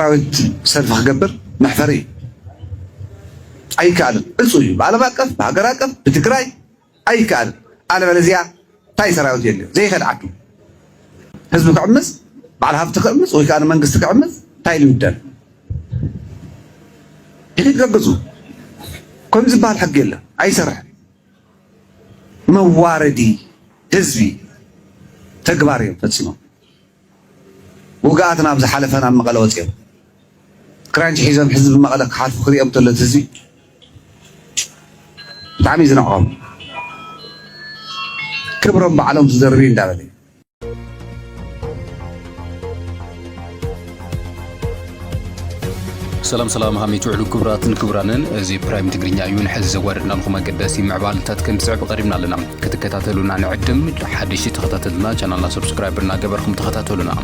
سراويت سلف خبر محفري أي كلام أسوي بعلم أكف بهجر أكف بتكراي أي كلام أنا بلزيا تاي سراويت يلي زي خدعته حزب كعمس بعد هفت كعمس وكان منقص كعمس تاي اللي بدل إيه تركزوا كم زبال حق يلا أي سرح مواردي حزبي تكباري فتسمع وقعتنا بز حلفنا مقالة وزير كرانش حزب حزب مقالة حالف خريئة بطلة حزبي تعمي زنعهم كبرهم بعلم تدربين دابلي سلام هامي تعلو كبراتن زي برايم تقرينيا يون حز زوارنا لكم قداسي مع بالنتات كم بسعب قريبنا لنا كتكتاتلونا نعدم حدشي تخطاتلنا channelنا سبسكرايبرنا قبركم تخطاتلونا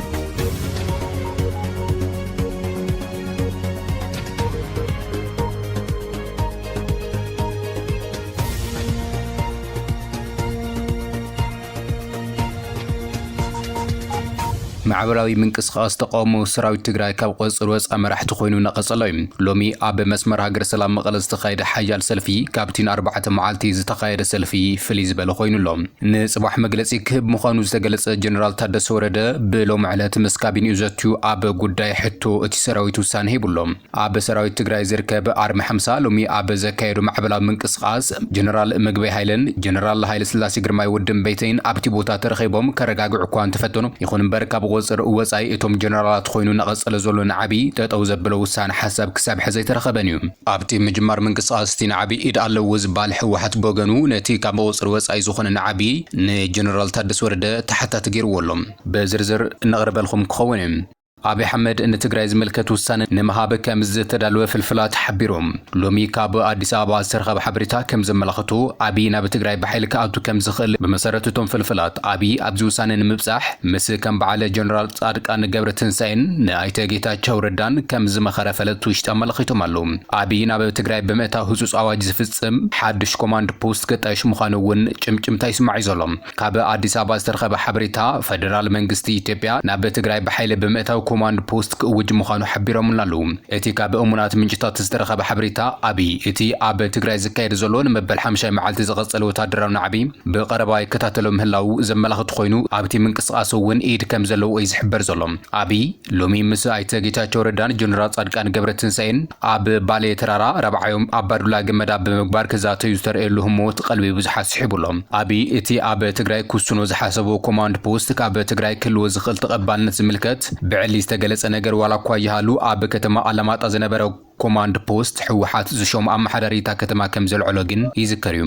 معبراوي منقسقاس تقاومو سراويت تግራይ ካብ ቆፅር ወፃ መራሕቲ ኮይኑ ነቐጸለ እዩ ሎሚ ኣብ መስመር ሃገር ሰላም መቐለ ዝተኻየደ ሓያል ሰልፊ ካብቲን 4 መዓልቲ ዝተኻየደ ሰልፊ ፍልይ ዝበለ ኮይኑሎ ንጽባሕ መግለጺ ክህብ ምዃኑ ዝተገለጸ ጀነራል ታደሰ ወረደ ብሎም ዕለት ምስ ካቢኔኡ ዘትዩ ኣብ ጉዳይ ሕቶ እቲ ሰራዊት ውሳነ ሂቡሎ ኣብ ሰራዊት ትግራይ ዝርከብ ኣርሚ 50 ሎሚ ኣብ ዘካየዱ ማዕበላዊ ምንቅስቃስ ጀነራል ምግበይ ሃይለን ጀነራል ሃይለ ስላሴ ግርማይ ወድም ቤተይን ኣብቲ ቦታ ተረኺቦም ከረጋግዑ እኳ እንተፈተኑ ይኹን እምበር ካብ ቆፅር ወፃይ እቶም ጀነራላት ኮይኑ ነቐጸለ ዘሎ ንዓቢ ጠጠው ዘብሎ ውሳነ ሓሳብ ክሳብ ሕዚ ተረኸበን እዩ ኣብቲ ምጅማር ምንቅስቃስ እቲ ንዓቢ ኢድ ኣለዎ ዝባል ሕወሓት በገኑ ነቲ ካብ ቆፅር ወፃይ ዝኾነ ንዓቢ ንጀነራል ታደሰ ወረደ ተሓታት ገይርዎሎም በዝርዝር ነቕርበልኩም ክኸውን እዩ أبي حمد إن تجري زملكة والسنة نمهاب كم زتدلوا في الفلات حبيرهم لومي كاب أديس أبا سرخة بحبرتها كم زملخته أبي نبي تجري بحيلك أوتو كم زخل بمسارتهم في الفلات أبي أبزو سنة نمبسح مثل كم بعلى جنرال صادق أن جبر تنسين نايتاجيتا شوردان كم زمخرة فلت ويشتمل خيتو معلوم أبي نبي تجري بمئة خصوص أواجز في السم حدش كوماند بوست كتاش مخانون جم تايسمع يزلهم كاب أديس أبا سرخة بحبرتها فدرال منجستي إثيوبيا نبي تجري بحيل بمئة كوماند بوست كوج مخانو حبيرهم لالو اتي كاب امونات منجتات تسترخب حبريتا ابي اتي اب تግራይ ዝካየድ ዘሎን መበል 50 መዓልቲ ዝቐጸለ ወታደራዊ ናዕቢ ብቀረባይ ከታተሎም ህላው ዘመላኽት ኮይኑ ኣብቲ ምንቅስቃስ እውን ኢድ ከም ዘለው ወይ ዝሕበር ዘሎም አቢ ሎሚ ምስ አይተጌታቸው ረዳን ጀነራል ጻድቃን ገብረትንሳኤን ኣብ ባሌ ተራራ ረብዓዮም አባዱላ ገመዳ በመግባር ከዛተዩ ዝተረኤሉ ህሞት ቀልቢ ብዙሓት ስሒቡሎም አቢ እቲ ኣብ ትግራይ ኩስኖ ዝሓሰቦ ኮማንድ ፖስት ካብ ትግራይ ክልዎ ዝኽእል ተቐባልነት ዝምልከት ብዕሊ ዝተገለጸ ነገር ዋላ እኳ ይሃሉ ኣብ ከተማ አላማጣ ዝነበረው ኮማንድ ፖስት ሕወሓት ዝሾም ኣመሓዳሪታ ከተማ ከም ዘልዕሎ ግን ይዝከር እዩ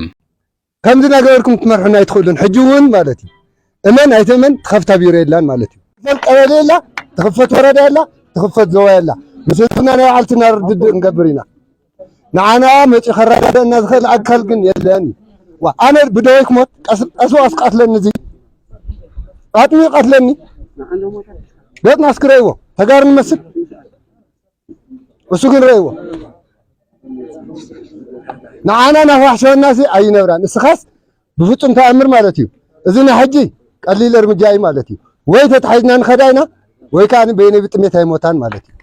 ከምዚ ነገርኩም ትመርሑና ይትኽእሉን ሕጂ እውን ማለት እዩ እመን ኣይተመን ተኸፍታ ቢሮ የላን ማለት እዩ ቀበሌ የላ ተኸፈት ወረዳ የላ ተኸፈት ዞባ የላ ምስልና ናይ ባዕልትና ርድድ እንገብር ኢና ንዓና መጪ ከረጋደና ዝኽእል ኣካል ግን የለን ኣነ ብደወይ ክሞት ቀስዋ ኣስቃትለኒ እዚ ኣጥሚ ቀትለኒ ገጥና አስክረይዎ ተጋርን መስል እሱ ግን ረይዎ ንዓና ናፋሕሸና ሲ ኣይነብራን እስኻስ ብፍጹም ተኣምር ማለት እዩ እዚ ንሕጂ ቀሊል እርምጃ እዩ ማለት እዩ ወይ ተታሒዝና ንኸዳይና ወይ ከዓ በይነ ብጥሜት ኣይሞታን ማለት እዩ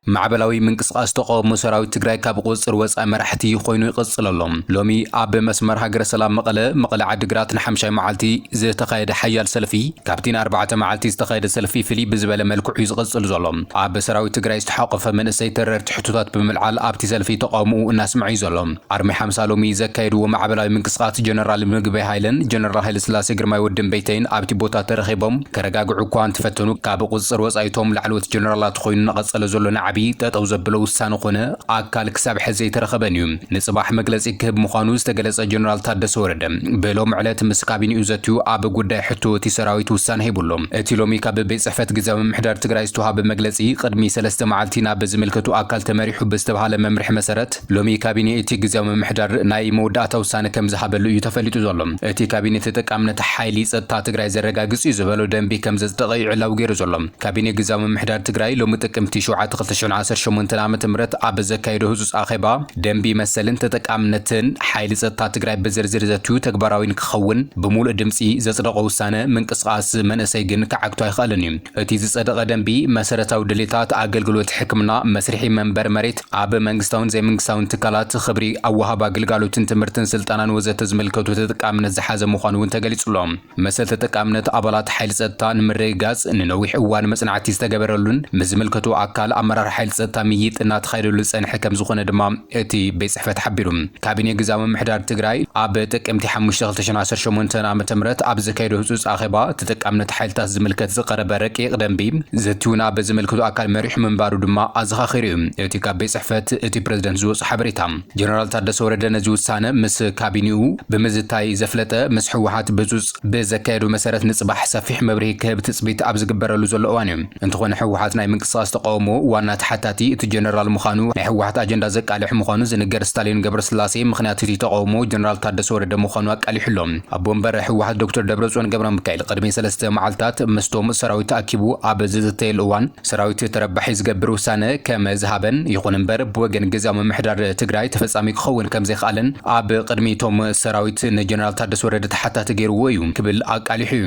معبلاوي منقسقاس تقاوم سراويت تግራይ ካብ ቆፅር ወፃኢ መራሕቲ ኮይኑ ይቕጽለሎም ሎሚ ኣብ መስመር ሃገር ሰላም መቐለ ዓዲግራት ን5 መዓልቲ ዝተኻየደ ሓያል ሰልፊ ካብቲን 4 መዓልቲ ዝተኻየደ ሰልፊ ፍልይ ብዝበለ መልክዑ ይቕጽል ዘሎም ኣብ ሰራዊት ትግራይ ዝተሓቆፈ መንእሰይ ተረርቲ ሕቶታት ብምልዓል ኣብቲ ሰልፊ ተቃውሞ እናስምዑ ዘሎም ኣርሚ 50 ሎሚ ዘካየድዎ ማዕበላዊ ምንቅስቃስ ጀነራል ምግበይ ሃይለን ጀነራል ሃይለ ስላሴ ግርማይ ወድም ቤተይን ኣብቲ ቦታ ተረኺቦም ከረጋግዑ እኳ እንትፈተኑ ካብ ቆፅር ወፃኢቶም ላዕለዎት ጀነራላት ኮይኑ ነቐጸለ ዘሎ ዓቢ ጠጠው ዘብሎ ውሳነ ኾነ ኣካል ክሳብ ሕዚ ተረኸበን እዩ ንጽባሕ መግለጺ ክህብ ምዃኑ ዝተገለጸ ጀነራል ታደሰ ወረደ ብሎም ዕለት ምስ ካቢኔኡ ዘትዩ ኣብ ጉዳይ ሕቶ እቲ ሰራዊት ውሳነ ሂቡሎም እቲ ሎሚ ካብ ቤት ጽሕፈት ግዝያዊ ምምሕዳር ትግራይ ዝተዋሃበ መግለጺ ቅድሚ 3 መዓልቲ ናብ ዝምልከቱ ኣካል ተመሪሑ ብዝተባሃለ መምርሒ መሰረት ሎሚ ካቢኔ እቲ ግዝያዊ ምምሕዳር ናይ መወዳእታ ውሳነ ከም ዝሃበሉ እዩ ተፈሊጡ ዘሎ እቲ ካቢኔ ተጠቃምነት ሓይሊ ጸጥታ ትግራይ ዘረጋግጽ እዩ ዝበሎ ደንቢ ከም ዘጽደቐ ይዕላው ገይሩ ዘሎ ካቢኔ ግዝያዊ ምምሕዳር ትግራይ ሎሚ ጥቅምቲ 7 2018 ዓመተ ምህረት ኣብ ዘካየደ ህጹጽ ኣኼባ ደንቢ መሰልን ተጠቃምነትን ሓይሊ ጸጥታ ትግራይ ብዝርዝር ዘትዩ ተግባራዊን ክኸውን ብሙሉእ ድምጺ ዘጽደቐ ውሳነ ምንቅስቓስ መንእሰይ ግን ክዓግቶ ኣይኽእልን እዩ። እቲ ዝጸደቐ ደንቢ መሰረታዊ ድሌታት ኣገልግሎት ሕክምና መስርሒ መንበር መሬት ኣብ መንግስታውን ዘይመንግስታውን ትካላት ክብሪ ኣወሃባ ግልጋሎትን ትምህርትን ስልጠናን ወዘተ ዝምልከቱ ተጠቃምነት ዝሓዘ ምዃኑ እውን ተገሊጹሎም። መሰል ተጠቃምነት ኣባላት ሓይሊ ጸጥታ ንምርግጋጽ ንነዊሕ እዋን መጽናዕቲ ዝተገበረሉን ምዝምልከቱ ኣካል ኣመራር ሓይሊ ጸጥታ ምይጥ እናተኻየደሉ ዝጸንሐ ከም ዝኾነ ድማ እቲ ቤት ጽሕፈት ሓቢሩ። ካቢነ ግዝያዊ ምምሕዳር ትግራይ ኣብ ጥቅምቲ 5 2018 ዓመተ ምህረት ኣብ ዘካየደ ህጹጽ ኣኼባ ተጠቃምነት ሓይልታት ዝምልከት ዝቐረበ ረቂቕ ደንቢ ዘትዩና በዝምልከቱ ኣካል መሪሑ ምንባሩ ድማ ኣዘኻኺሩ እዩ። እቲ ካብ ቤት ጽሕፈት እቲ ፕረዚደንት ዝወፅእ ሓበሬታ ጀነራል ታደሰ ወረደ ነዚ ውሳነ ምስ ካቢኔኡ ብምዝታይ ዘፍለጠ ምስ ሕወሓት ብፁፅ ብዘካየዱ መሰረት ንጽባሕ ሰፊሕ መብርሂ ክህብ ትጽቢት ኣብ ዝግበረሉ ዘሎ እዋን እዩ። እንተኾነ ሕወሓት ናይ ምንቅስቓስ ተቃውሞ ዋና ተሓታቲ እቲ ጀነራል ምዃኑ ናይ ሕወሓት ኣጀንዳ ዘቃልሕ ምዃኑ ዝንገር ስታሊን ገብረስላሴ ምኽንያት እቲ ተቃውሞ ጀነራል ታደሰ ወረደ ምዃኑ ኣቃሊሕሎም። ኣብ ወንበር ሕወሓት ዶክተር ደብረጽዮን ገብረ ሚካኤል ቅድሚ 3 መዓልትታት ምስቶም ሰራዊት ተኣኪቡ ኣብ ዝዝተየሉ እዋን ሰራዊት ተረባሒ ዝገብር ውሳነ ከም ዝሃበን ይኹን እምበር ብወገን ግዝያዊ ምምሕዳር ትግራይ ተፈጻሚ ክኸውን ከም ዘይኽኣልን ኣብ ቅድሚቶም ሰራዊት ንጀነራል ታደሰ ወረደ ተሓታቲ ገይርዎ እዩ ክብል ኣቃሊሑ እዩ።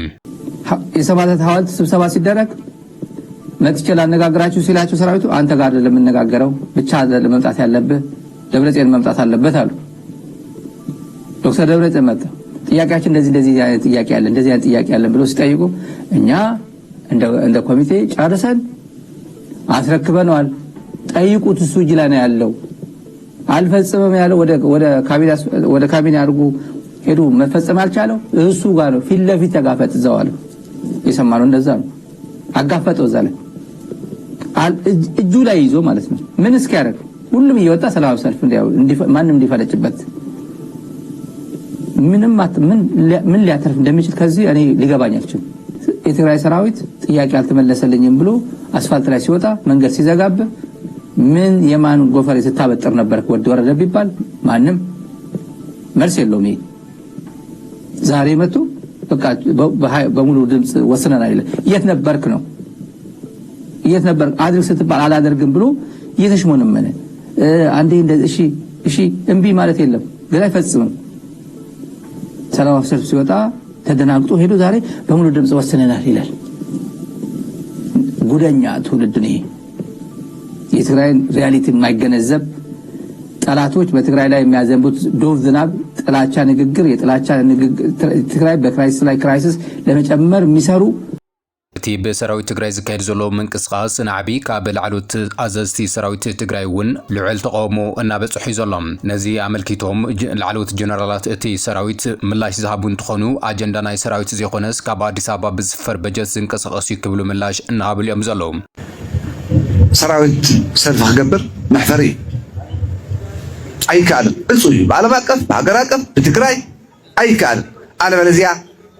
የሰማዕታት ሐውልት ስብሰባ ሲደረግ መጥቼ ላነጋግራችሁ ሲላችሁ ሰራዊቱ አንተ ጋር ለምንነጋገረው ብቻ አይደለም መምጣት ያለብህ ደብረጽዮን መምጣት አለበት አሉ። ዶክተር ደብረጽዮን መጣ። ጥያቄያችን እንደዚህ አይነት ጥያቄ አለ እንደዚህ አይነት ጥያቄ አለ ብሎ ሲጠይቁ እኛ እንደ ኮሚቴ ጨርሰን አስረክበናል። ጠይቁት እሱ እጅ ላይ ነው ያለው አልፈጽመም ያለው ወደ ካቢኔ አድርጉ ሄዱ መፈጸም አልቻለው እሱ ጋር ነው ፊት ለፊት ተጋፈጥ ዘዋል የሰማነው እንደዛ ነው። አጋፈጠው ዘለ እጁ ላይ ይዞ ማለት ነው። ምን እስኪያደርግ ሁሉም እየወጣ ሰላም ሰልፍ ማንም እንዲፈለጭበት ምን ሊያተርፍ እንደሚችል ከዚህ እኔ ሊገባኝ አልችልም። የትግራይ ሰራዊት ጥያቄ አልተመለሰልኝም ብሎ አስፋልት ላይ ሲወጣ መንገድ ሲዘጋብ ምን የማን ጎፈሬ ስታበጥር ነበር ወረደ ቢባል ማንም መልስ የለውም። ዛሬ መጡ በቃ በሙሉ ድምጽ ወስነና አይደለ የት ነበርክ ነው የት ነበር አድርግ ስትባል አላደርግም ብሎ እየተሽሞነመነ አንዴ እንደዚህ እሺ እምቢ ማለት የለም ግን አይፈጽምም። ሰላም ሰልፍ ሲወጣ ተደናግጦ ሄዶ ዛሬ በሙሉ ድምጽ ወስነናል ይላል። ጉደኛ ትውልድ ነው። የትግራይን ሪያሊቲ የማይገነዘብ ጠላቶች በትግራይ ላይ የሚያዘንቡት ዶፍ ዝናብ ጥላቻ ንግግር የጥላቻ ንግግር ትግራይ በክራይሲስ ላይ ክራይሲስ ለመጨመር የሚሰሩ እቲ ብሰራዊት ትግራይ ዝካየድ ዘሎ ምንቅስቓስ ንዓቢ ካብ ላዕሎት ኣዘዝቲ ሰራዊት ትግራይ እውን ልዑል ተቃውሞ እናበፅሑ ዘሎም ነዚ ኣመልኪቶም ላዕሎት ጀነራላት እቲ ሰራዊት ምላሽ ዝሃቡ እንትኾኑ ኣጀንዳ ናይ ሰራዊት ዘይኮነስ ካብ ኣዲስ ኣበባ ብዝፈር በጀት ዝንቀሳቐሱ ክብሉ ምላሽ እናሃብሉ እዮም ዘለዉ። ሰራዊት ሰልፊ ክገብር መሕፈሪ ኣይከኣልን እፁ እዩ ብዓለም ኣቀፍ ብሃገር ኣቀፍ ብትግራይ ኣይከኣልን። ኣለበለዚያ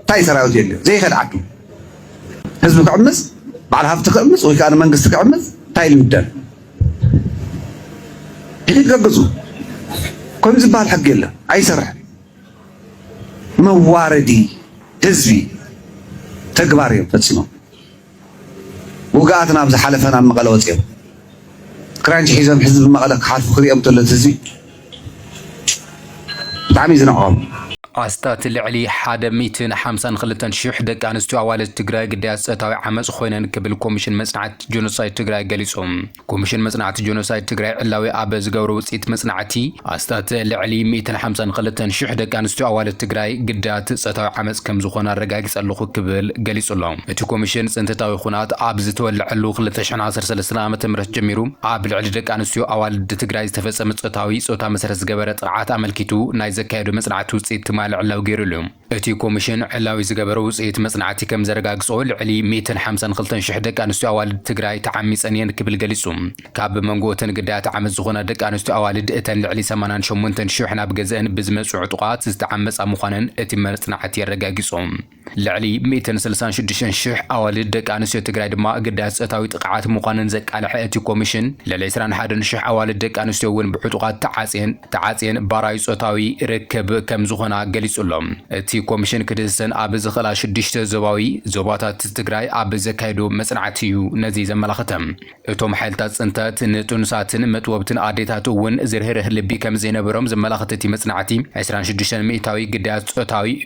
እንታይ ሰራዊት የለ ዘይኸድ ዓዱ ህዝቢ ክዕምስ በዓል ሃብቲ ክዕምስ ወይ ከዓ መንግስቲ ክዕምስ እንታይ ይውደል ይገግዙ ከምዚ ዝበሃል ሕጊ የለ ኣይሰርሕ መዋረዲ ህዝቢ ተግባር እዮም ፈፂሞም ውግኣትና ብዝሓለፈና መቐለ ወፂኦም ክራንች ሒዞም ህዝቢ መቐለ ክሓልፉ ክሪኦም ተለት ህዝቢ ብጣዕሚ ዝነዕቆም ኣስታት ልዕሊ 152,000 ደቂ ኣንስትዮ ኣዋልድ ትግራይ ግዳያት ፀታዊ ዓመፅ ኮይነን ክብል ኮሚሽን መጽናዕቲ ጆኖሳይድ ትግራይ ገሊጾም። ኮሚሽን መጽናዕቲ ጆኖሳይድ ትግራይ ዕላዊ ኣብ ዝገብሮ ውፅኢት መጽናዕቲ ኣስታት ልዕሊ 152,000 ደቂ ኣንስትዮ ኣዋልድ ትግራይ ግዳያት ፀታዊ ዓመፅ ከም ዝኾነ ኣረጋጊጸለኹ ክብል ገሊጹሎም። እቲ ኮሚሽን ጽንተታዊ ኩናት ኣብ ዝተወልዐሉ 2013 ዓ.ም ጀሚሩ ኣብ ልዕሊ ደቂ ኣንስትዮ ኣዋልድ ትግራይ ዝተፈጸመ ፀታዊ ጾታ መሰረት ዝገበረ ጥቅዓት ኣመልኪቱ ናይ ዘካየዱ መጽናዕቲ ውፅኢት ዕላዊ ገይሩሉ። እቲ ኮሚሽን ዕላዊ ዝገበረ ውፅኢት መጽናዕቲ ከም ዘረጋግጾ ልዕሊ 152,000 ደቂ ኣንስትዮ ኣዋልድ ትግራይ ተዓሚፀን እየን ክብል ገሊጹ። ካብ መንጎተን ግዳያት ዓመፅ ዝኾነ ደቂ ኣንስትዮ ኣዋልድ እተን ልዕሊ 88,000 ናብ ገዝአን ብዝመጽኡ ዕጡቃት ዝተዓመፃ ምዃነን እቲ መጽናዕቲ የረጋጊጹ። ልዕሊ 166,000 ኣዋልድ ደቂ ኣንስትዮ ትግራይ ድማ ግዳያት ፀታዊ ጥቅዓት ምዃነን ዘቃልሐ እቲ ኮሚሽን ልዕሊ 21,000 ኣዋልድ ደቂ ኣንስትዮ እውን ብዕጡቃት ተዓፅየን ባራይ ፀታዊ ርክብ ከም ዝኾነ ገሊጹሎም። እቲ ኮሚሽን ክድህሰን ኣብ ዝኽእላ 6 ዞባዊ ዞባታት ትግራይ ኣብ ዘካይዶ መጽናዕቲ እዩ ነዚ ዘመላኽተም እቶም ሓይልታት ጽንተት ንጡንሳትን መጥወብትን ኣዴታት እውን ዝርህርህ ልቢ ከም ዘይነበሮም ዘመላኽተቲ መጽናዕቲ 26 ሚእታዊ ግዳያት ጾታዊ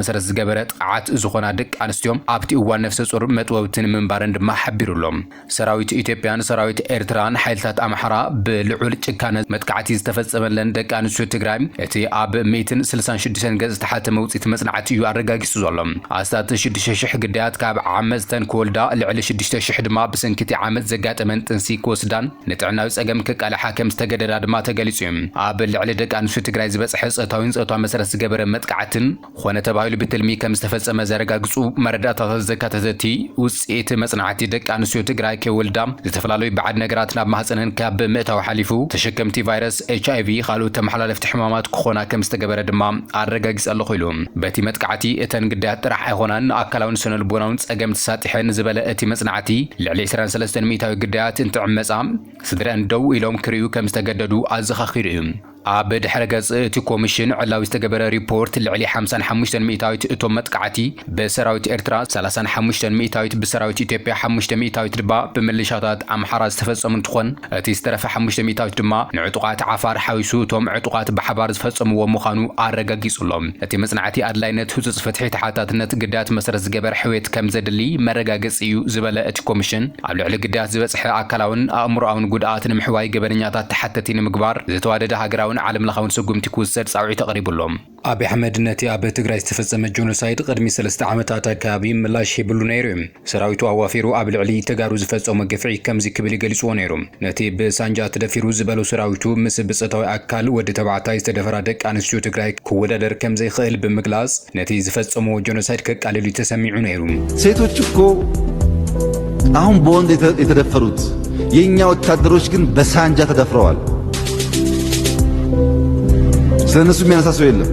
መሰረት ዝገበረ ጥቃዓት ዝኾና ደቂ ኣንስትዮን ኣብቲ እዋን ነፍሰ ጹር መጥወብትን ምንባርን ድማ ሓቢሩሎም ሰራዊት ኢትዮጵያን ሰራዊት ኤርትራን ሓይልታት ኣምሓራ ብልዑል ጭካነ መጥቃዕቲ ዝተፈጸመለን ደቂ ኣንስትዮ ትግራይ እቲ ኣብ 166 ገጽ ተሓተመ ውጽኢት መጽናዕቲ እዩ ኣረጋጊጹ ዘሎ ኣስታት 6000 ግዳያት ካብ ዓመፅተን ክወልዳ ልዕሊ 6000 ድማ ብሰንኪቲ ዓመት ዘጋጠመን ጥንሲ ክወስዳን ንጥዕናዊ ጸገም ክቃልሓ ከም ዝተገደዳ ድማ ተገሊጹ እዩ ኣብ ልዕሊ ደቂ ኣንስትዮ ትግራይ ዝበጽሐ ጾታዊ መሰረት ዝገበረ መጥቃዕትን ኾነ ተባሂሉ ብትልሚ ከም ዝተፈጸመ ዘረጋግጹ መረዳእታት ዘካተተቲ ውጽኢት መጽናዕቲ ደቂ ኣንስትዮ ትግራይ ከወልዳ ዝተፈላለዩ ባዕድ ነገራት ናብ ማህፀነን ካብ ምእታው ሓሊፉ ተሸከምቲ ቫይረስ HIV ካልኦት ተመሓላለፍቲ ሕማማት ክኾና ከም ዝተገበረ ድማ ኣረጋጊጽ ኣሎ ኾይሉ በቲ መጥቃዕቲ እተን ግዳያት ጥራሕ ኣይኾናን ኣካላውን ስነልቦናውን ጸገም ተሳጢሐን ዝበለ እቲ መጽናዕቲ ልዕሊ 23 ሚእታዊ ግዳያት እንትዕመጻ ስድረን ደው ኢሎም ክርእዩ ከም ዝተገደዱ ኣዘኻኺሩ እዩ ኣብ ድሕረ ገጽ እቲ ኮሚሽን ዕላዊ ዝተገበረ ሪፖርት ልዕሊ 55 ሚእታዊት እቶም መጥቃዕቲ ብሰራዊት ኤርትራ 35 ሚእታዊት ብሰራዊት ኢትዮጵያ 5 ሚእታዊት ድማ ብምልሻታት ኣምሓራ ዝተፈጸሙ እንትኾን እቲ ዝተረፈ 5 ሚእታዊት ድማ ንዕጡቓት ዓፋር ሓዊሱ እቶም ዕጡቓት ብሓባር ዝፈጸምዎ ምዃኑ ኣረጋጊጹሎም እቲ መጽናዕቲ ኣድላይነት ህጹጽ ፍትሒ ተሓታትነት ግዳያት መሰረት ዝገበረ ሕዌት ከም ዘድሊ መረጋገጽ እዩ ዝበለ እቲ ኮሚሽን ኣብ ልዕሊ ግዳያት ዝበጽሐ ኣካላውን ኣእምሮኣውን ጉድኣት ንምሕዋይ ገበነኛታት ተሓተቲ ንምግባር ዝተዋደደ ሃገራዊ ዓለም ለኻውን ሰጉምቲ ክውሰድ ጻውዒት ተቐሪቡሎም አብይ አሕመድ ነቲ ኣብ ትግራይ ዝተፈጸመ ጆኖሳይድ ቅድሚ 3 ዓመታት አካባቢ ምላሽ ይብሉ ነይሩ ሰራዊቱ ኣዋፊሩ ኣብ ልዕሊ ተጋሩ ዝፈጸሙ ገፍዒ ከምዚ ክብል ይገልጽዎ ነይሩ ነቲ ብሳንጃ ተደፊሩ ዝበሉ ሰራዊቱ ምስ ብጸታዊ አካል ወዲ ተባዕታይ ዝተደፈራ ደቂ ኣንስትዮ ትግራይ ክወዳደር ከም ዘይኽእል ብምግላጽ ነቲ ዝፈጸሙ ጆኖሳይድ ከቃልሉ ተሰሚዑ ነይሩ ሴቶች እኮ አሁን በወንድ የተደፈሩት የኛ ወታደሮች ግን በሳንጃ ተደፍረዋል ስለነሱ የሚያነሳ ሰው የለም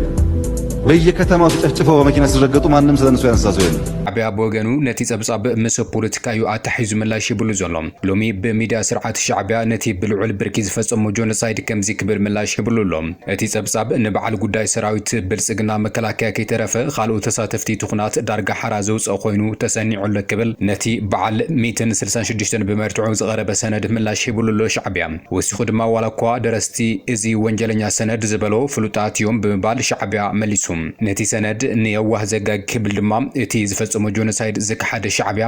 በየከተማው ተጨፍጭፈው በመኪና ሲረገጡ ማንንም ስለነሱ ያነሳ ሰው የለም ሻዕቢያ በወገኑ ነቲ ጸብጻብ ምስ ፖለቲካዩ ኣታሒዙ ምላሽ ይብሉ ዘሎ ሎሚ በሚድያ ስርዓት ሻዕቢያ ነቲ ብልዑል ብርኪ ዝፈጸሙ ጆኖሳይድ ከምዚ ክብል ምላሽ ይብሉሎም እቲ ጸብጻብ ንበዓል ጉዳይ ሰራዊት ብልጽግና መከላከያ ከይተረፈ ካልኦት ተሳተፍቲ ትኹናት ዳርጋ ሓራ ዘውፅእ ኮይኑ ተሰኒዑ ለክብል ነቲ በዓል 166 ብመርትዑ ዝቐረበ ሰነድ ምላሽ ይብሉሎ ሻዕቢያ ወሲኹ ድማ ዋላኳ ደረስቲ እዚ ወንጀለኛ ሰነድ ዝበሎ ፍሉጣት እዮም ብምባል ሻዕቢያ መሊሱ ነቲ ሰነድ ንየዋህ ዘጋግ ክብል ድማ እቲ ዝፈጸሙ ጆኖሳይድ ዝካሓደ ሻዕቢያ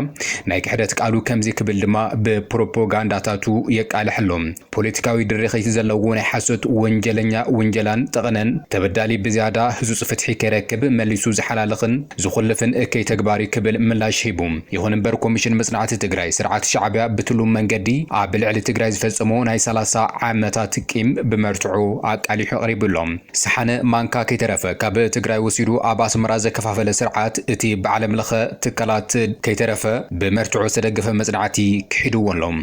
ናይ ክሕደት ቃሉ ከምዚ ክብል ድማ ብፕሮፓጋንዳታቱ የቃልሕሎም ፖለቲካዊ ድርኺት ዘለዎ ናይ ሓሶት ወንጀለኛ ወንጀላን ጠቕነን ተበዳሊ ብዝያዳ ህጹጽ ፍትሒ ከረክብ መሊሱ ዝሓላለኽን ዝኹልፍን እከይ ተግባሪ ክብል ምላሽ ሂቡ ይኹን እምበር ኮሚሽን መጽናዕቲ ትግራይ ስርዓት ሻዕቢያ ብትሉም መንገዲ ኣብ ልዕሊ ትግራይ ዝፈጸሙ ናይ 30 ዓመታት ቂም ብመርትዑ ኣቃሊሑ ኣቕሪቡሎም ሰሓነ ማንካ ከይተረፈ ካብ ትግራይ ወሲዱ ኣብ ኣስመራ ዘከፋፈለ ስርዓት እቲ ብዓለም ለኸ ትካላት ከይተረፈ ብመርትዑ ዝተደገፈ መጽናዕቲ ክሒድዎሎም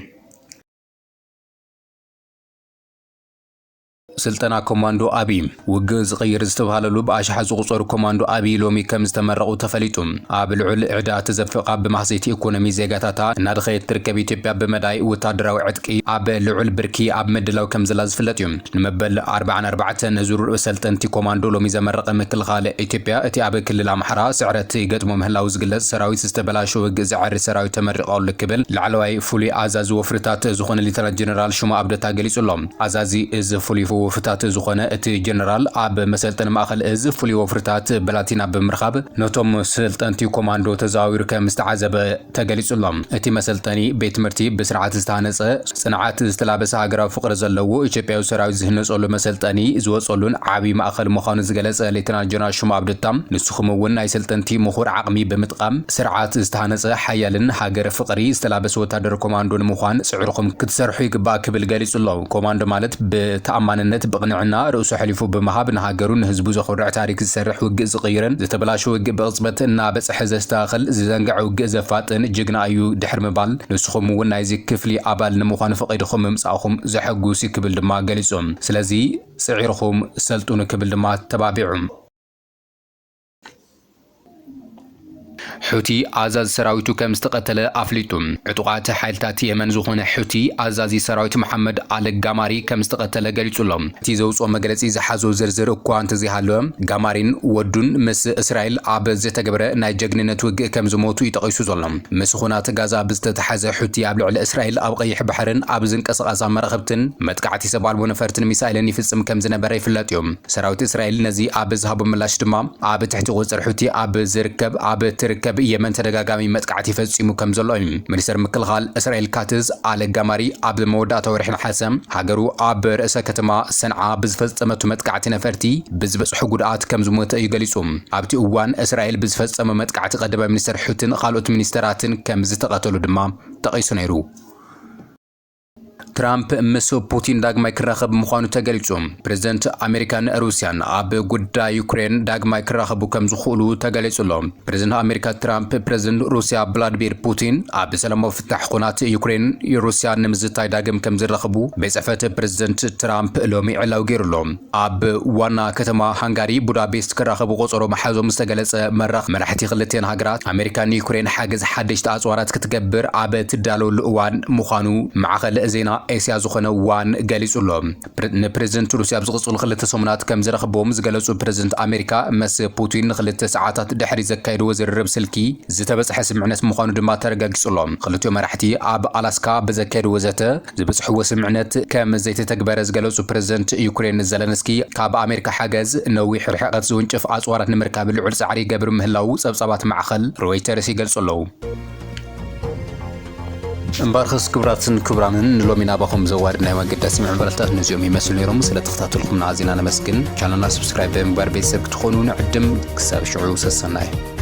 ስልጠና ኮማንዶ አቢ ውግ ዝቀይር ዝተባሃለሉ በአሻሓ ዝቁፀሩ ኮማንዶ አቢ ሎሚ ከም ዝተመረቁ ተፈሊጡ ኣብ ልዑል ዕዳት ዘፍቃ ብማሕዘይቲ ኢኮኖሚ ዜጋታታ እናድኸየት ትርከብ ኢትዮጵያ በመዳይ ወታደራዊ ዕጥቂ ኣብ ልዑል ብርኪ ኣብ ምድላው ከም ዘላ ዝፍለጥ እዩ ንመበል 44 ዙር ሰልጠንቲ ኮማንዶ ሎሚ ዘመረቀ ምክልኻል ኢትዮጵያ እቲ ኣብ ክልል ኣምሓራ ስዕረት ይገጥሞ ምህላው ዝግለጽ ሰራዊት ዝተበላሸ ውግ ዝዓሪ ሰራዊት ተመሪቀሉ ክብል ላዕለዋይ ፍሉይ ኣዛዚ ወፍርታት ዝኾነ ሌተናንት ጀነራል ሹማ ኣብደታ ገሊጹሎም ኣዛዚ እዚ ፍሉይ ወፍርታት ዝኾነ እቲ ጀነራል ኣብ መሰልጠን ማእኸል እዚ ፍሉይ ወፍርታት ብላቲና ብምርኻብ ነቶም ሰልጠንቲ ኮማንዶ ተዛዊሩ ከም ዝተዓዘበ ተገሊጹሎም እቲ መሰልጠኒ ቤት ትምህርቲ ብስርዓት ዝተሃነጸ ጽንዓት ዝተላበሰ ሃገራዊ ፍቅሪ ዘለዎ ኢትዮጵያዊ ሰራዊት ዝህነጸሉ መሰልጠኒ ዝወጸሉን ዓቢ ማእኸል ምዃኑ ዝገለጸ ሌተናንት ጀነራል ሹማ ኣብደታ ንስኹም እውን ናይ ሰልጠንቲ ምኹር ዓቕሚ ብምጥቃም ስርዓት ዝተሃነጸ ሓያልን ሃገር ፍቅሪ ዝተላበሰ ወታደር ኮማንዶ ንምዃን ጽዕርኩም ክትሰርሑ ይግባእ ክብል ገሊጹሎም ኮማንዶ ማለት ብተኣማንነት بقنعنا رؤوس حليفو بمهاب نهاجرون هزبو زخرع تاريخ السرح وجز قيرن زتبلاشو وج بقصبت نابس حزز داخل زنقع وج زفاتن ججنا أيو دحر مبال نسخم ونايزك كفلي عبال نمخان فقيدخم مساخم زحقوسي قبل دما جلسهم سلازي سعيرخم سلطون قبل دما تبابعهم ሑቲ ኣዛዚ ሰራዊቱ ከም ዝተቐተለ ኣፍሊጡ ዕጡቓት ሓይልታት የመን ዝኾነ ሑቲ ኣዛዚ ሰራዊት መሐመድ አልጋማሪ ከም ዝተቐተለ ገሊጹሎም እቲ ዘውፅኦ መግለጺ ዝሓዞ ዝርዝር እኳ እንተዘይሃለወ ጋማሪን ወዱን ምስ እስራኤል ኣብ ዝተገበረ ናይ ጀግንነት ውግእ ከም ዝሞቱ ይጠቒሱ ዘሎ ምስ ኩናት ጋዛ ብዝተተሓዘ ሑቲ ኣብ ልዕሊ እስራኤል ኣብ ቀይሕ ባሕርን ኣብ ዝንቀሳቐሳ መራኸብትን መጥቃዕቲ ሰብ ኣልቦ ነፈርትን ሚሳኤልን ይፍጽም ከም ዝነበረ ይፍለጥ እዩ ሰራዊት እስራኤል ነዚ ኣብ ዝሃቦ ምላሽ ድማ ኣብ ትሕቲ ቁፅር ሑቲ ኣብ ትርከብ የመን ተደጋጋሚ መጥቃዕቲ ይፈጽሙ ከም ዘሎ እዩ ሚኒስትር ምክልኻል እስራኤል ካትዝ አልጋማሪ ኣብ መወዳእታ ወርሒ ነሓሰ ሃገሩ ኣብ ርእሰ ከተማ ሰንዓ ብዝፈጸመቱ መጥቃዕቲ ነፈርቲ ብዝበጽሑ ጉድኣት ከም ዝሞተ እዩ ገሊጹ ኣብቲ እዋን እስራኤል ብዝፈጸመ መጥቃዕቲ ቀዳማይ ሚኒስትር ሑቲን ካልኦት ሚኒስትራትን ከም ዝተቐተሉ ድማ ተቐይሱ ነይሩ ትራምፕ ምስ ፑቲን ዳግማይ ክራኸብ ምዃኑ ተገሊጹ ፕሬዝደንት ኣሜሪካን ሩስያን ኣብ ጉዳይ ዩክሬን ዳግማይ ክራኸቡ ከም ዝኽእሉ ተገሊጹሎም ፕሬዝደንት ኣሜሪካ ትራምፕ ፕሬዝደንት ሩስያ ቭላድሚር ፑቲን ኣብ ሰላማዊ ፍታሕ ኩናት ዩክሬን ሩስያ ንምዝታይ ዳግም ከም ዝራኸቡ ቤት ፕሬዝደንት ትራምፕ ሎሚ ዕላው ገይሩሎም ኣብ ዋና ከተማ ሃንጋሪ ቡዳፔስት ክራኸቡ ቆጸሮ መሓዞም ዝተገለጸ መራሕቲ ክልቴን ሃገራት ኣሜሪካን ዩክሬን ሓገዝ ሓደሽቲ ኣጽዋራት ክትገብር ኣብ ትዳለወሉ እዋን ምዃኑ ማዕኸል ዜና ኤስያ ዝኾነ ዋን ገሊጹሎም ንፕሬዝደንት ሩስያ ብዝቕጽሉ ክልተ ሰሙናት ከም ዝረኸቦም ዝገለጹ ፕሬዝደንት ኣሜሪካ መስ ፑቲን ንክልተ ሰዓታት ድሕሪ ዘካየድዎ ዝርርብ ስልኪ ዝተበጽሐ ስምዕነት ምዃኑ ድማ ተረጋጊጹሎም ክልቲኦም መራሕቲ ኣብ ኣላስካ ብዘካየድዎ ዘተ ዝበጽሕዎ ስምዕነት ከም ዘይተተግበረ ዝገለጹ ፕሬዝደንት ዩክሬን ዘለንስኪ ካብ ኣሜሪካ ሓገዝ ነዊሕ ርሕቀት ዝውንጭፍ ኣጽዋራት ንምርካብ ልዑል ጻዕሪ ገብር ምህላው ጸብጻባት ማዕኸል ሮይተርስ ይገልጹ ኣለዉ امبارخس كبراتن كبرانن لومينا باخم زوار ناي مقدس معبرلتات نزيوم يمسل نيروم سلا تختاتلكم نازينا نمسكن شانلنا سبسكرايب بمبار بيسب تخونون عدم كساب شعور سسناي